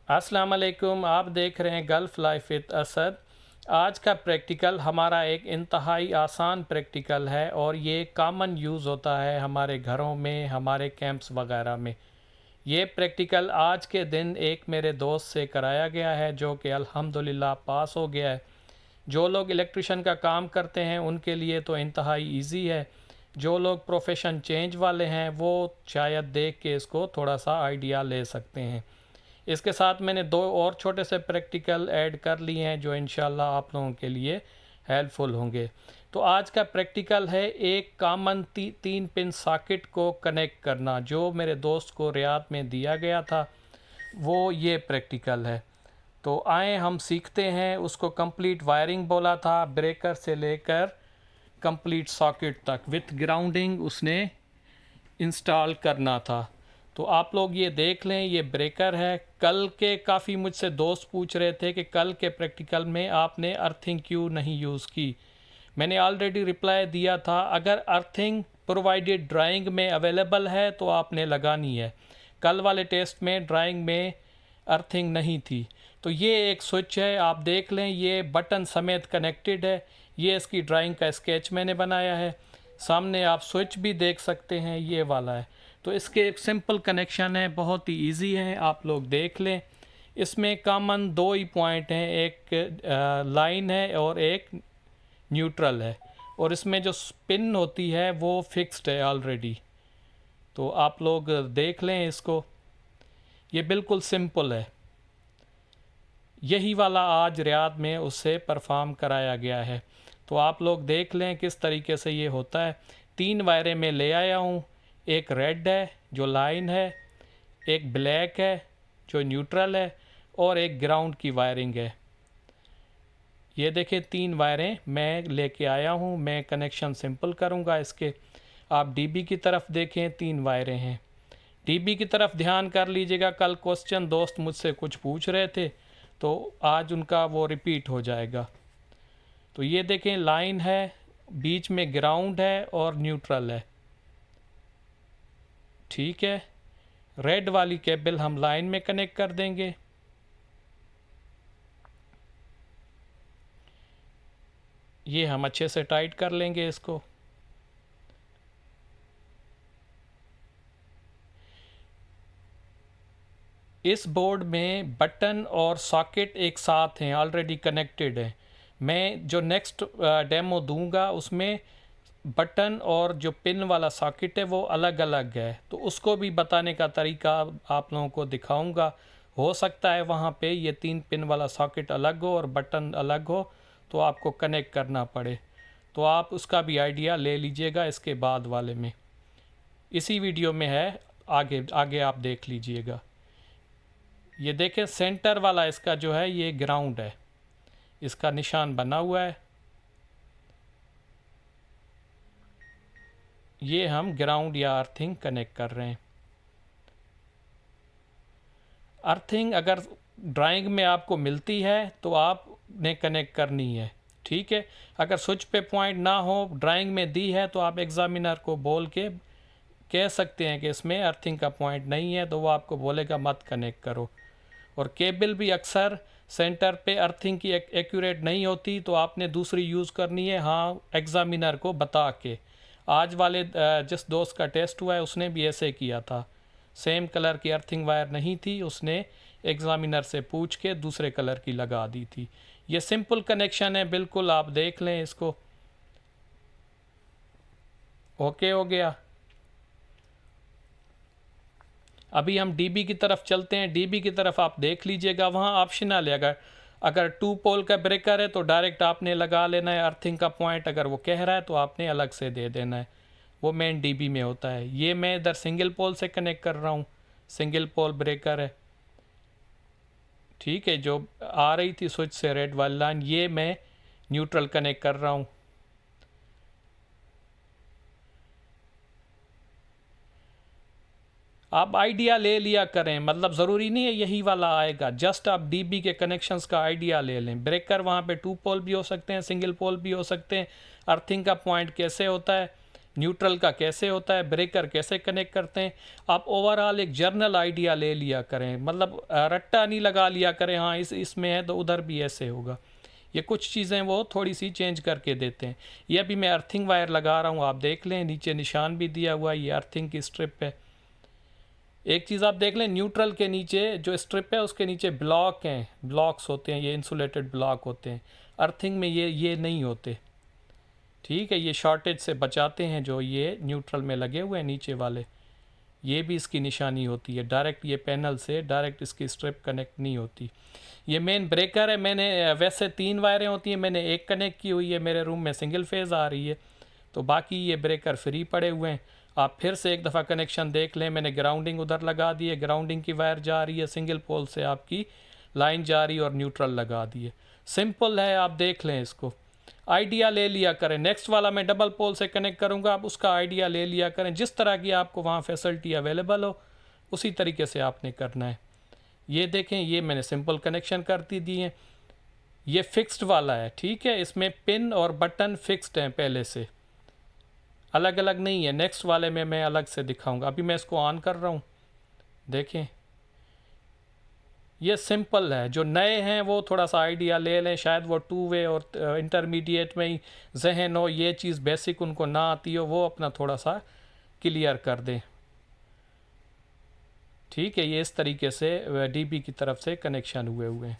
अस्सलाम वालेकुम। आप देख रहे हैं गल्फ़ लाइफ विद असद। आज का प्रैक्टिकल हमारा एक इंतहाई आसान प्रैक्टिकल है और ये कॉमन यूज़ होता है हमारे घरों में, हमारे कैंप्स वगैरह में। ये प्रैक्टिकल आज के दिन एक मेरे दोस्त से कराया गया है जो कि अल्हम्दुलिल्लाह पास हो गया है। जो लोग इलेक्ट्रिशियन का काम करते हैं उनके लिए तो इंतहाई इजी है। जो लोग प्रोफेशन चेंज वाले हैं वो शायद देख के इसको थोड़ा सा आइडिया ले सकते हैं। इसके साथ मैंने दो और छोटे से प्रैक्टिकल ऐड कर लिए हैं जो इंशाल्लाह आप लोगों के लिए हेल्पफुल होंगे। तो आज का प्रैक्टिकल है एक कॉमन 3 पिन सॉकेट को कनेक्ट करना, जो मेरे दोस्त को रियाद में दिया गया था। वो ये प्रैक्टिकल है। तो आए हम सीखते हैं। उसको कंप्लीट वायरिंग बोला था, ब्रेकर से लेकर कंप्लीट सॉकेट तक विथ ग्राउंडिंग उसने इंस्टॉल करना था। तो आप लोग ये देख लें, ये ब्रेकर है। कल के काफ़ी मुझसे दोस्त पूछ रहे थे कि कल के प्रैक्टिकल में आपने अर्थिंग क्यों नहीं यूज़ की। मैंने ऑलरेडी रिप्लाई दिया था, अगर अर्थिंग प्रोवाइडेड ड्राइंग में अवेलेबल है तो आपने लगानी है। कल वाले टेस्ट में ड्राइंग में अर्थिंग नहीं थी। तो ये एक स्विच है, आप देख लें, ये बटन समेत कनेक्टेड है। ये इसकी ड्राइंग का स्केच मैंने बनाया है। सामने आप स्विच भी देख सकते हैं, ये वाला है। तो इसके एक सिंपल कनेक्शन है, बहुत ही इजी है, आप लोग देख लें। इसमें कॉमन दो ही पॉइंट हैं, एक लाइन है और एक न्यूट्रल है। और इसमें जो पिन होती है वो फिक्स्ड है ऑलरेडी। तो आप लोग देख लें इसको, ये बिल्कुल सिंपल है। यही वाला आज रियाद में उससे परफॉर्म कराया गया है। तो आप लोग देख लें किस तरीके से ये होता है। 3 वायरें मैं ले आया हूँ। एक रेड है जो लाइन है, एक ब्लैक है जो न्यूट्रल है, और एक ग्राउंड की वायरिंग है। ये देखें 3 वायरें मैं लेके आया हूँ। मैं कनेक्शन सिंपल करूँगा इसके। आप डीबी की तरफ देखें, 3 वायरें हैं। डीबी की तरफ ध्यान कर लीजिएगा, कल क्वेश्चन दोस्त मुझसे कुछ पूछ रहे थे तो आज उनका वो रिपीट हो जाएगा। तो ये देखें लाइन है, बीच में ग्राउंड है और न्यूट्रल है। ठीक है, रेड वाली केबल हम लाइन में कनेक्ट कर देंगे। ये हम अच्छे से टाइट कर लेंगे इसको। इस बोर्ड में बटन और सॉकेट एक साथ हैं, ऑलरेडी कनेक्टेड हैं। मैं जो नेक्स्ट डेमो दूंगा उसमें बटन और जो पिन वाला सॉकेट है वो अलग अलग है, तो उसको भी बताने का तरीका आप लोगों को दिखाऊंगा। हो सकता है वहाँ पे ये 3 पिन वाला सॉकेट अलग हो और बटन अलग हो, तो आपको कनेक्ट करना पड़े। तो आप उसका भी आइडिया ले लीजिएगा इसके बाद वाले में। इसी वीडियो में है, आगे आगे आप देख लीजिएगा। ये देखें सेंटर वाला इसका जो है ये ग्राउंड है, इसका निशान बना हुआ है। ये हम ग्राउंड या अर्थिंग कनेक्ट कर रहे हैं। अर्थिंग अगर ड्राइंग में आपको मिलती है तो आपने कनेक्ट करनी है, ठीक है। अगर स्विच पे पॉइंट ना हो, ड्राइंग में दी है, तो आप एग्ज़ामिनर को बोल के कह सकते हैं कि इसमें अर्थिंग का पॉइंट नहीं है, तो वो आपको बोलेगा मत कनेक्ट करो। और केबल भी अक्सर सेंटर पे अर्थिंग की एक्यूरेट नहीं होती, तो आपने दूसरी यूज़ करनी है, हाँ, एग्ज़ामिनर को बता के। आज वाले जिस दोस्त का टेस्ट हुआ है उसने भी ऐसे किया था। सेम कलर की अर्थिंग वायर नहीं थी, उसने एग्ज़ामिनर से पूछ के दूसरे कलर की लगा दी थी। ये सिंपल कनेक्शन है बिल्कुल, आप देख लें इसको। ओके हो गया। अभी हम डीबी की तरफ चलते हैं। डीबी की तरफ आप देख लीजिएगा, वहाँ ऑप्शनल है। अगर 2 पोल का ब्रेकर है तो डायरेक्ट आपने लगा लेना है अर्थिंग का पॉइंट, अगर वो कह रहा है तो आपने अलग से दे देना है, वो मेन डीबी में होता है। ये मैं इधर सिंगल पोल से कनेक्ट कर रहा हूँ, सिंगल पोल ब्रेकर है, ठीक है। जो आ रही थी स्विच से रेड वाली लाइन, ये मैं न्यूट्रल कनेक्ट कर रहा हूँ। आप आइडिया ले लिया करें, मतलब ज़रूरी नहीं है यही वाला आएगा, जस्ट आप डीबी के कनेक्शंस का आइडिया ले लें। ब्रेकर वहाँ पे 2 पोल भी हो सकते हैं, सिंगल पोल भी हो सकते हैं। अर्थिंग का पॉइंट कैसे होता है, न्यूट्रल का कैसे होता है, ब्रेकर कैसे कनेक्ट करते हैं। आप ओवरऑल एक जर्नल आइडिया ले लिया करें, मतलब रट्टा नहीं लगा लिया करें, हाँ इसमें है तो उधर भी ऐसे होगा। ये कुछ चीज़ें वो थोड़ी सी चेंज करके देते हैं। ये अभी मैं अर्थिंग वायर लगा रहा हूँ, आप देख लें नीचे निशान भी दिया हुआ है, ये अर्थिंग की स्ट्रिप है। एक चीज़ आप देख लें, न्यूट्रल के नीचे जो स्ट्रिप है उसके नीचे ब्लॉक हैं, ब्लॉक्स होते हैं, ये इंसुलेटेड ब्लॉक होते हैं। अर्थिंग में ये नहीं होते, ठीक है। ये शॉर्टेज से बचाते हैं जो ये न्यूट्रल में लगे हुए हैं नीचे वाले, ये भी इसकी निशानी होती है। डायरेक्ट ये पैनल से डायरेक्ट इसकी स्ट्रिप कनेक्ट नहीं होती। ये मेन ब्रेकर है, मैंने वैसे 3 वायरें होती हैं, मैंने एक कनेक्ट की हुई है, मेरे रूम में सिंगल फेज़ आ रही है, तो बाकी ये ब्रेकर फ्री पड़े हुए हैं। आप फिर से एक दफ़ा कनेक्शन देख लें, मैंने ग्राउंडिंग उधर लगा दी है, ग्राउंडिंग की वायर जा रही है, सिंगल पोल से आपकी लाइन जा रही है और न्यूट्रल लगा दी है। सिंपल है, आप देख लें इसको, आइडिया ले लिया करें। नेक्स्ट वाला मैं डबल पोल से कनेक्ट करूँगा, आप उसका आइडिया ले लिया करें, जिस तरह की आपको वहाँ फैसिलिटी अवेलेबल हो उसी तरीके से आपने करना है। ये देखें, ये मैंने सिंपल कनेक्शन करती दी है। ये फिक्स्ड वाला है, ठीक है, इसमें पिन और बटन फिक्स्ड हैं पहले से, अलग अलग नहीं है। नेक्स्ट वाले में मैं अलग से दिखाऊंगा। अभी मैं इसको ऑन कर रहा हूँ, देखें ये सिंपल है। जो नए हैं वो थोड़ा सा आइडिया ले लें, शायद वो 2 वे और इंटरमीडिएट में ही जहन हो, ये चीज़ बेसिक उनको ना आती हो, वो अपना थोड़ा सा क्लियर कर दें, ठीक है। ये इस तरीके से डीबी की तरफ से कनेक्शन हुए हैं।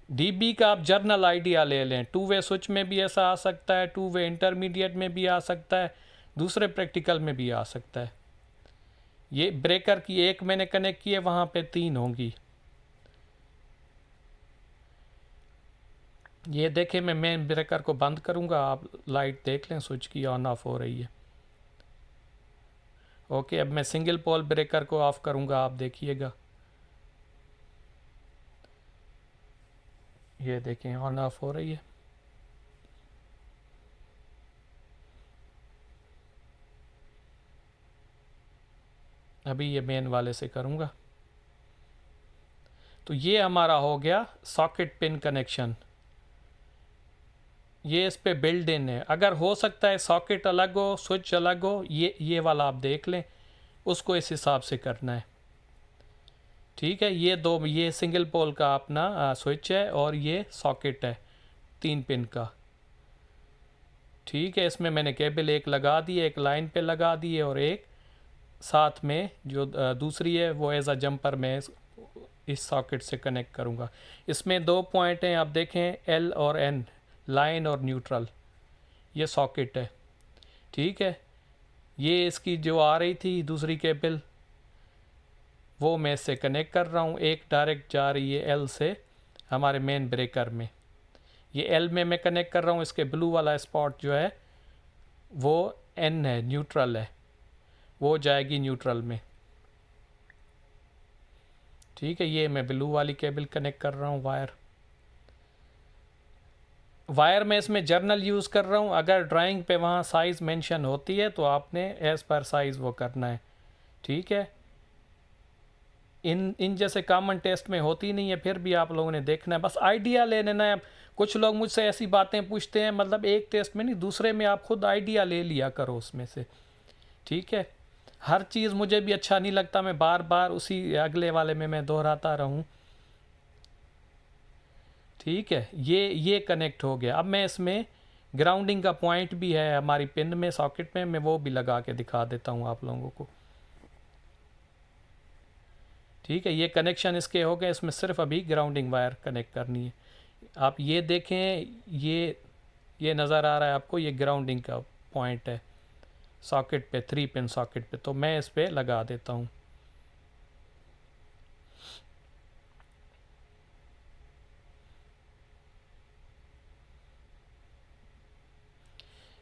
डीबी का आप जर्नल आइडिया ले लें, 2 वे स्विच में भी ऐसा आ सकता है, 2 वे इंटरमीडिएट में भी आ सकता है, दूसरे प्रैक्टिकल में भी आ सकता है। ये ब्रेकर की एक मैंने कनेक्ट की है, वहाँ पे 3 होंगी। ये देखें, मैं मेन ब्रेकर को बंद करूँगा, आप लाइट देख लें स्विच की ऑन ऑफ हो रही है। ओके, अब मैं सिंगल पोल ब्रेकर को ऑफ करूँगा, आप देखिएगा, ये देखें ऑन ऑफ हो रही है। अभी ये मेन वाले से करूँगा, तो ये हमारा हो गया सॉकेट पिन कनेक्शन। ये इस पे बिल्ड इन है। अगर हो सकता है सॉकेट अलग हो, स्विच अलग हो, ये वाला आप देख लें, उसको इस हिसाब से करना है, ठीक है। ये सिंगल पोल का अपना स्विच है और ये सॉकेट है 3 पिन का, ठीक है। इसमें मैंने केबल एक लगा दी है, एक लाइन पे लगा दी है, और एक साथ में जो दूसरी है वो एज अ जंपर में इस सॉकेट से कनेक्ट करूँगा। इसमें 2 पॉइंट हैं, आप देखें एल और एन, लाइन और न्यूट्रल, ये सॉकेट है, ठीक है। ये इसकी जो आ रही थी दूसरी केबल, वो मैं इससे कनेक्ट कर रहा हूँ। एक डायरेक्ट जा रही है एल से हमारे मेन ब्रेकर में, ये एल में मैं कनेक्ट कर रहा हूँ। इसके ब्लू वाला स्पॉट जो है वो एन है, न्यूट्रल है, वो जाएगी न्यूट्रल में, ठीक है। ये मैं ब्लू वाली केबल कनेक्ट कर रहा हूँ। वायर में इसमें जर्नल यूज़ कर रहा हूँ। अगर ड्राइंग पे वहाँ साइज़ मेंशन होती है तो आपने एज़ पर साइज़ वो करना है, ठीक है। इन जैसे कॉमन टेस्ट में होती नहीं है, फिर भी आप लोगों ने देखना है, बस आइडिया ले लेना है। कुछ लोग मुझसे ऐसी बातें पूछते हैं, मतलब एक टेस्ट में नहीं, दूसरे में आप खुद आइडिया ले लिया करो उसमें से, ठीक है। हर चीज़ मुझे भी अच्छा नहीं लगता मैं बार बार उसी अगले वाले में मैं दोहराता रहूं, ठीक है। ये कनेक्ट हो गया। अब मैं इसमें ग्राउंडिंग का पॉइंट भी है हमारी पिन में, सॉकेट में, मैं वो भी लगा के दिखा देता हूँ आप लोगों को, ठीक है। ये कनेक्शन इसके हो गए, इसमें सिर्फ अभी ग्राउंडिंग वायर कनेक्ट करनी है। आप ये देखें, ये नज़र आ रहा है आपको, ये ग्राउंडिंग का पॉइंट है सॉकेट पे, 3 पिन सॉकेट पे, तो मैं इस पर लगा देता हूँ।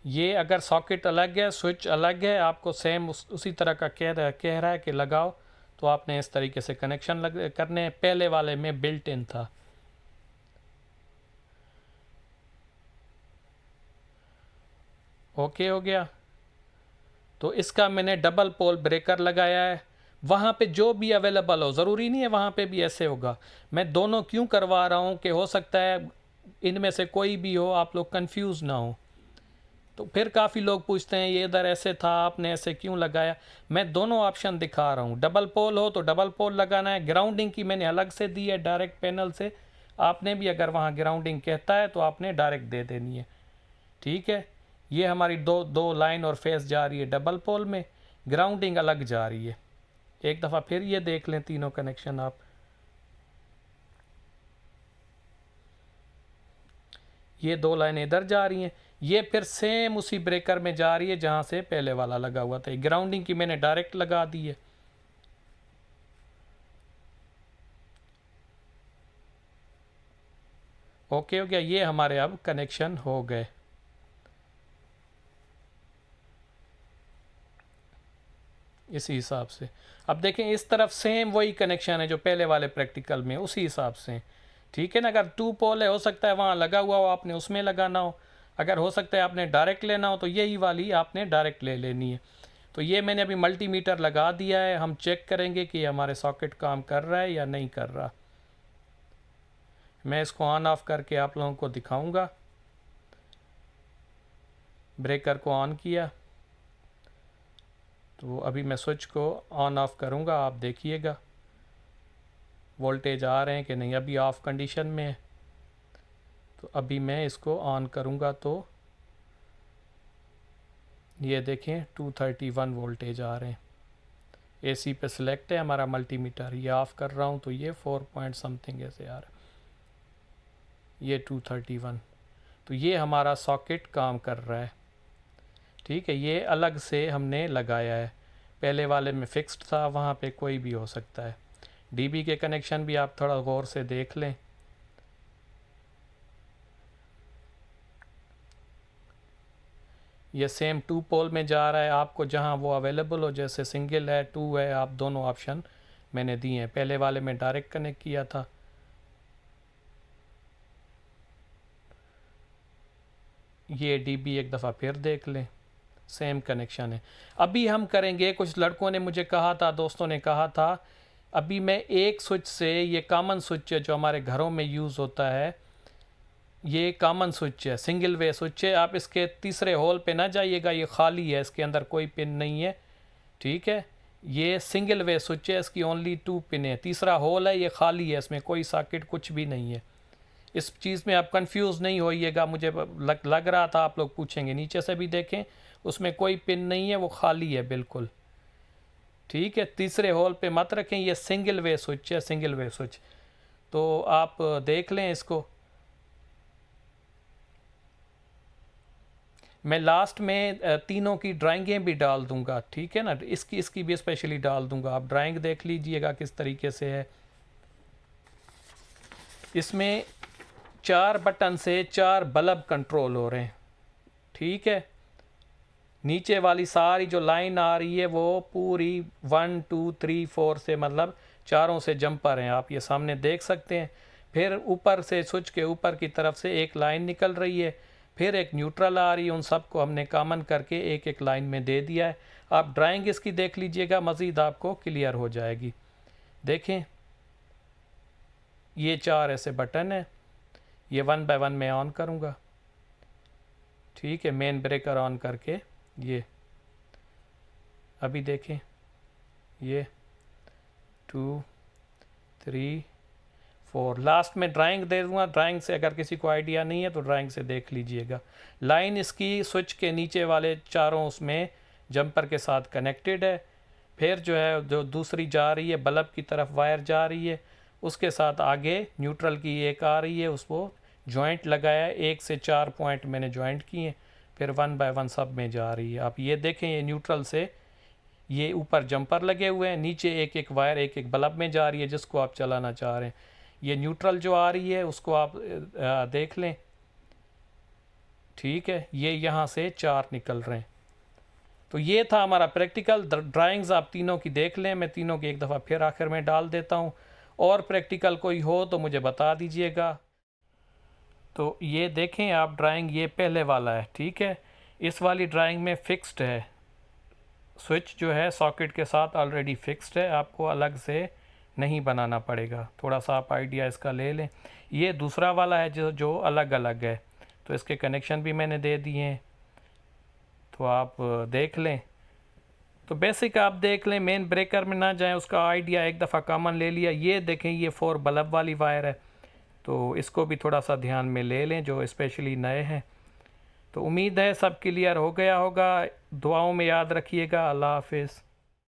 ये अगर सॉकेट अलग है, स्विच अलग है, आपको सेम उसी तरह का कह रहा है कि लगाओ, तो आपने इस तरीके से कनेक्शन करने। पहले वाले में बिल्ट इन था। ओके हो गया। तो इसका मैंने डबल पोल ब्रेकर लगाया है। वहाँ पे जो भी अवेलेबल हो, ज़रूरी नहीं है वहाँ पे भी ऐसे होगा। मैं दोनों क्यों करवा रहा हूँ कि हो सकता है इनमें से कोई भी हो, आप लोग कंफ्यूज ना हो, तो फिर काफ़ी लोग पूछते हैं ये इधर ऐसे था, आपने ऐसे क्यों लगाया। मैं दोनों ऑप्शन दिखा रहा हूँ। डबल पोल हो तो डबल पोल लगाना है। ग्राउंडिंग की मैंने अलग से दी है डायरेक्ट पैनल से। आपने भी अगर वहाँ ग्राउंडिंग कहता है तो आपने डायरेक्ट दे देनी है। ठीक है, ये हमारी दो दो लाइन और फेस जा रही है डबल पोल में, ग्राउंडिंग अलग जा रही है। एक दफ़ा फिर ये देख लें तीनों कनेक्शन आप। ये दो लाइनें इधर जा रही हैं, ये फिर सेम उसी ब्रेकर में जा रही है जहाँ से पहले वाला लगा हुआ था। ग्राउंडिंग की मैंने डायरेक्ट लगा दी है। ओके हो गया, ये हमारे अब कनेक्शन हो गए। इसी हिसाब से अब देखें इस तरफ सेम वही कनेक्शन है जो पहले वाले प्रैक्टिकल में, उसी हिसाब से। ठीक है ना, अगर टू पोल है हो सकता है वहाँ लगा हुआ हो, आपने उसमें लगाना हो। अगर हो सकता है आपने डायरेक्ट लेना हो तो यही वाली आपने डायरेक्ट ले लेनी है। तो ये मैंने अभी मल्टीमीटर लगा दिया है। हम चेक करेंगे कि हमारे सॉकेट काम कर रहा है या नहीं कर रहा। मैं इसको ऑन ऑफ करके आप लोगों को दिखाऊंगा। ब्रेकर को ऑन किया तो अभी मैं स्विच को ऑन ऑफ करूंगा, आप देखिएगा वोल्टेज आ रहे हैं कि नहीं। अभी ऑफ कंडीशन में है, तो अभी मैं इसको ऑन करूंगा तो ये देखें 231 वोल्टेज आ रहे हैं। एसी पे सिलेक्ट है हमारा मल्टीमीटर, ये ऑफ़ कर रहा हूँ तो ये 4 पॉइंट समथिंग ऐसे आ रहा है, ये 231। तो ये हमारा सॉकेट काम कर रहा है। ठीक है, ये अलग से हमने लगाया है, पहले वाले में फिक्स्ड था, वहाँ पे कोई भी हो सकता है। डीबी के कनेक्शन भी आप थोड़ा गौर से देख लें। ये सेम टू पोल में जा रहा है, आपको जहाँ वो अवेलेबल हो, जैसे सिंगल है टू है, आप दोनों ऑप्शन मैंने दिए हैं। पहले वाले में डायरेक्ट कनेक्ट किया था। ये डीबी एक दफ़ा फिर देख लें, सेम कनेक्शन है। अभी हम करेंगे, कुछ लड़कों ने मुझे कहा था, दोस्तों ने कहा था, अभी मैं एक स्विच से, ये कॉमन स्विच है जो हमारे घरों में यूज़ होता है, ये कॉमन स्विच है, सिंगल वे स्विच है। आप इसके तीसरे होल पे ना जाइएगा, ये खाली है, इसके अंदर कोई पिन नहीं है। ठीक है, ये सिंगल वे स्विच है, इसकी ओनली 2 पिन है, तीसरा होल है, ये खाली है, इसमें कोई सॉकेट कुछ भी नहीं है। इस चीज़ में आप कंफ्यूज नहीं होइएगा। मुझे लग रहा था आप लोग पूछेंगे, नीचे से भी देखें उसमें कोई पिन नहीं है, वो खाली है बिल्कुल। ठीक है, तीसरे होल पे मत रखें, ये सिंगल वे स्विच है, सिंगल वे स्विच। तो आप देख लें इसको। मैं लास्ट में तीनों की ड्राइंगें भी डाल दूंगा, ठीक है ना, इसकी भी स्पेशली डाल दूंगा। आप ड्राइंग देख लीजिएगा किस तरीके से है। इसमें 4 बटन से 4 बल्ब कंट्रोल हो रहे हैं। ठीक है, नीचे वाली सारी जो लाइन आ रही है वो पूरी 1 2 3 4 से, मतलब चारों से जंपर हैं, आप ये सामने देख सकते हैं। फिर ऊपर से स्विच के ऊपर की तरफ से एक लाइन निकल रही है, फिर एक न्यूट्रल आ रही है। उन सबको हमने कॉमन करके एक एक लाइन में दे दिया है। आप ड्राइंग इसकी देख लीजिएगा, मज़ीद आपको क्लियर हो जाएगी। देखें, ये 4 ऐसे बटन हैं, ये 1 बाय 1 मैं ऑन करूँगा। ठीक है, मेन ब्रेकर ऑन करके ये अभी देखें, ये 2 3 4, लास्ट में ड्राइंग दे दूँगा। ड्राइंग से अगर किसी को आइडिया नहीं है तो ड्राइंग से देख लीजिएगा। लाइन इसकी स्विच के नीचे वाले चारों उसमें जंपर के साथ कनेक्टेड है। फिर जो है जो दूसरी जा रही है बल्ब की तरफ वायर जा रही है, उसके साथ आगे न्यूट्रल की एक आ रही है, उसको जॉइंट लगाया, 1 से 4 पॉइंट मैंने जॉइंट किए, फिर 1 बाय 1 सब में जा रही है। आप ये देखें, ये न्यूट्रल से ये ऊपर जंपर लगे हुए हैं, नीचे एक एक वायर एक एक बल्ब में जा रही है जिसको आप चलाना चाह रहे हैं। ये न्यूट्रल जो आ रही है उसको आप देख लें। ठीक है, ये यहाँ से 4 निकल रहे हैं। तो ये था हमारा प्रैक्टिकल। ड्राइंग्स आप तीनों की देख लें, मैं तीनों की एक दफ़ा फिर आखिर में डाल देता हूँ। और प्रैक्टिकल कोई हो तो मुझे बता दीजिएगा। तो ये देखें आप ड्राइंग, ये पहले वाला है। ठीक है, इस वाली ड्राइंग में फिक्स्ड है, स्विच जो है सॉकेट के साथ ऑलरेडी फिक्स्ड है, आपको अलग से नहीं बनाना पड़ेगा। थोड़ा सा आप आइडिया इसका ले लें। ये दूसरा वाला है जो अलग अलग है, तो इसके कनेक्शन भी मैंने दे दिए हैं। तो आप देख लें। तो बेसिक आप देख लें, मेन ब्रेकर में ना जाएं, उसका आइडिया एक दफ़ा कॉमन ले लिया। ये देखें, ये 4 बल्ब वाली वायर है, तो इसको भी थोड़ा सा ध्यान में ले लें जो स्पेशली नए हैं। तो उम्मीद है सब क्लियर हो गया होगा। दुआओं में याद रखिएगा। अल्लाह हाफिज़।